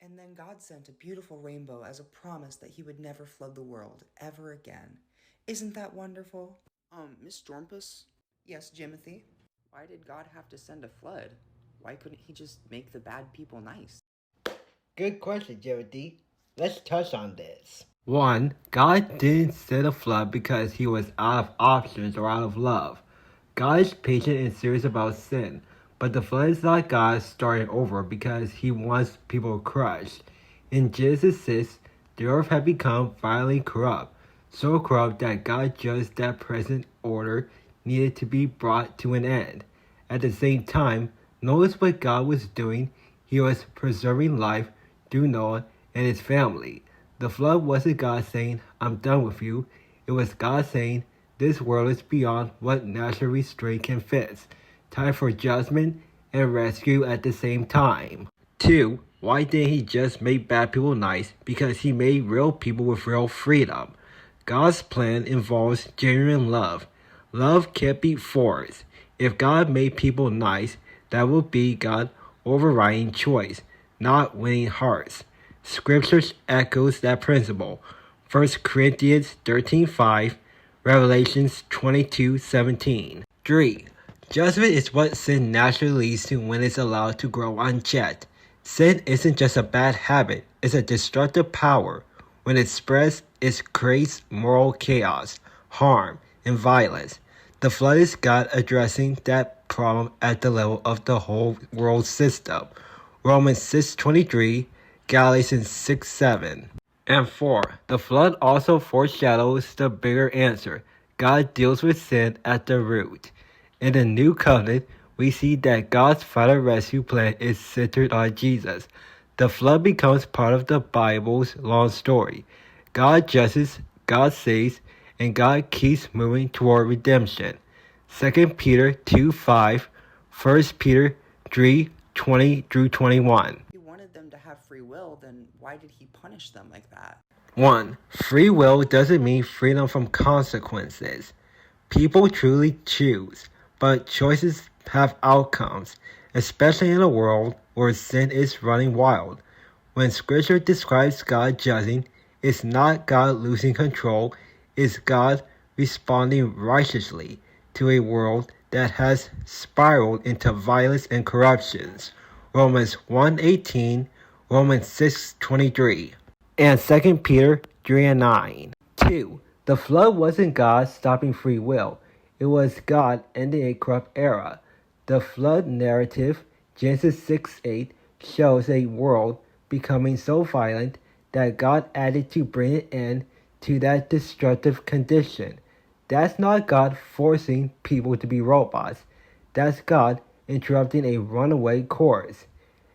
And then God sent a beautiful rainbow as a promise that he would never flood the world ever again. Isn't that wonderful? Miss Stormpus? Yes, Jimothy? Why did God have to send a flood? Why couldn't he just make the bad people nice? Good question, Jody. Let's touch on this. 1. God didn't send a flood because he was out of options or out of love. God is patient and serious about sin, but the flood is not God starting over because he wants people crushed. In Genesis 6, the earth had become violently corrupt, so corrupt that God judged that present order needed to be brought to an end. At the same time, notice what God was doing. He was preserving life through Noah and his family. The flood wasn't God saying, I'm done with you. It was God saying, this world is beyond what natural restraint can fix. Time for judgment and rescue at the same time. 2. Why didn't he just make bad people nice? Because he made real people with real freedom. God's plan involves genuine love. Love can't be forced. If God made people nice, that would be God's overriding choice, not winning hearts. Scripture echoes that principle. 1 Corinthians 13:5, Revelations 22:17. 3. Judgment is what sin naturally leads to when it's allowed to grow unchecked. Sin isn't just a bad habit, it's a destructive power. When it spreads, it creates moral chaos, harm, and violence. The flood is God addressing that problem at the level of the whole world system. Romans 6:23, Galatians 6:7. And 4. The flood also foreshadows the bigger answer. God deals with sin at the root. In the New Covenant, we see that God's final rescue plan is centered on Jesus. The flood becomes part of the Bible's long story. God judges, God saves, and God keeps moving toward redemption. 2 Peter 2:5, 1 Peter 3:20-21. If he wanted them to have free will, then why did he punish them like that? 1. Free will doesn't mean freedom from consequences. People truly choose, but choices have outcomes, especially in a world where sin is running wild. When Scripture describes God judging, it's not God losing control, it's God responding righteously to a world that has spiraled into violence and corruptions. Romans 1:18, Romans 6:23, and 2 Peter 3:9. 2. The flood wasn't God stopping free will. It was God ending a corrupt era. The flood narrative, Genesis 6:8, shows a world becoming so violent that God added to bring an end to that destructive condition. That's not God forcing people to be robots. That's God interrupting a runaway course.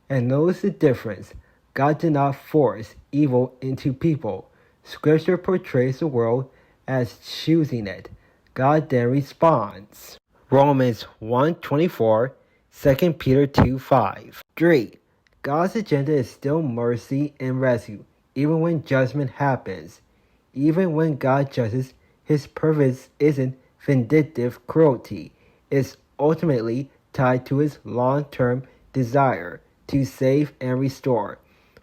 And notice the difference. God did not force evil into people. Scripture portrays the world as choosing it. God then responds. Romans 1:24, 2 Peter 2:5. 3. God's agenda is still mercy and rescue, even when judgment happens. Even when God judges, his purpose isn't vindictive cruelty. It's ultimately tied to his long-term desire to save and restore.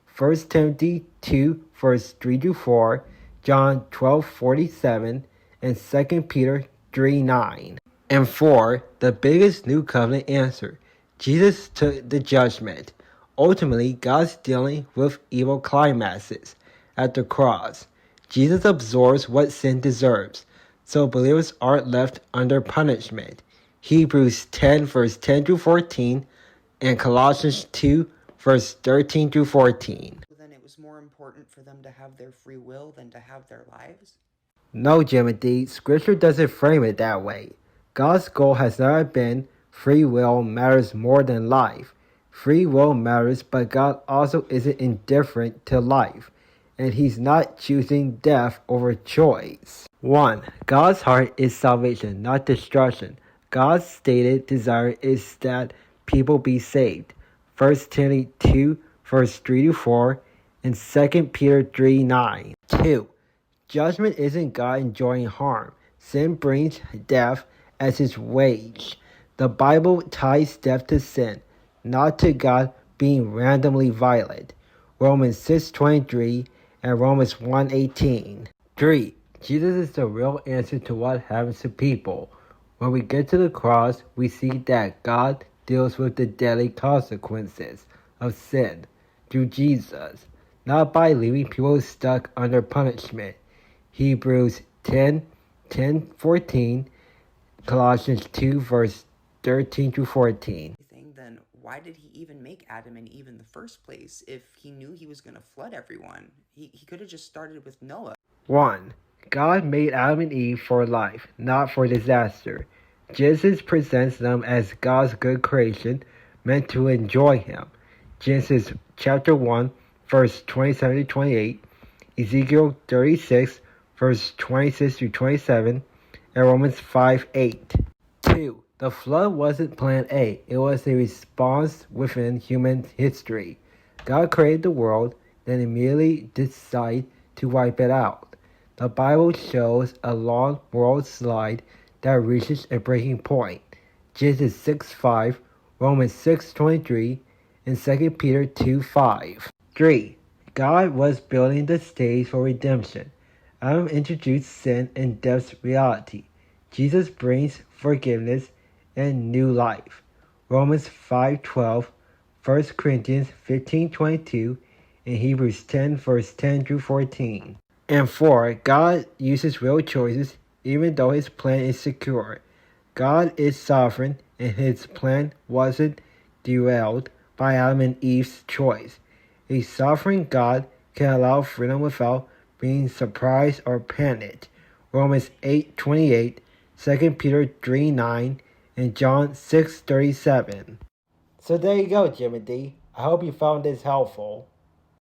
1 Timothy 2, verse 3-4, John 12:47, and 2 Peter 3:9. And 4. The biggest new covenant answer. Jesus took the judgment. Ultimately, God's dealing with evil climaxes at the cross. Jesus absorbs what sin deserves, so believers aren't left under punishment. Hebrews 10, verse 10-14, and Colossians 2, verse 13-14. Then it was more important for them to have their free will than to have their lives? No, Jimothy, Scripture doesn't frame it that way. God's goal has never been free will matters more than life. Free will matters, but God also isn't indifferent to life, and he's not choosing death over choice. 1. God's heart is salvation, not destruction. God's stated desire is that people be saved. 1 Timothy 2, verse 3-4, and 2 Peter 3:9. 2. Judgment isn't God enjoying harm. Sin brings death as its wage. The Bible ties death to sin, not to God being randomly violent. Romans 6:23, and Romans 1:18. 3. Jesus is the real answer to what happens to people. When we get to the cross, we see that God deals with the deadly consequences of sin through Jesus, not by leaving people stuck under punishment. Hebrews 10:14, Colossians 2 verse 13 through 14. Then why did he even make Adam and Eve in the first place if he knew he was going to flood everyone? He could have just started with Noah. 1. God made Adam and Eve for life, not for disaster. Genesis presents them as God's good creation, meant to enjoy Him. Genesis chapter 1, verse 27 to 28, Ezekiel 36, verse 26 to 27, and Romans 5:8. 2. The flood wasn't plan A. It was a response within human history. God created the world, then immediately decided to wipe it out. The Bible shows a long world slide that reaches a breaking point. Genesis 6:5, Romans 6:23, and 2 Peter 2:5. 3. God was building the stage for redemption. Adam introduced sin and death's reality. Jesus brings forgiveness and new life. Romans 5:12, 1 Corinthians 15:22, and Hebrews 10 verse 10 through 14. And 4. God uses real choices even though His plan is secure. God is sovereign and His plan wasn't derailed by Adam and Eve's choice. A sovereign God can allow freedom without being surprised or panicked. Romans 8:28, 2 Peter 3:9, and John 6:37. So there you go, Jimothy. I hope you found this helpful.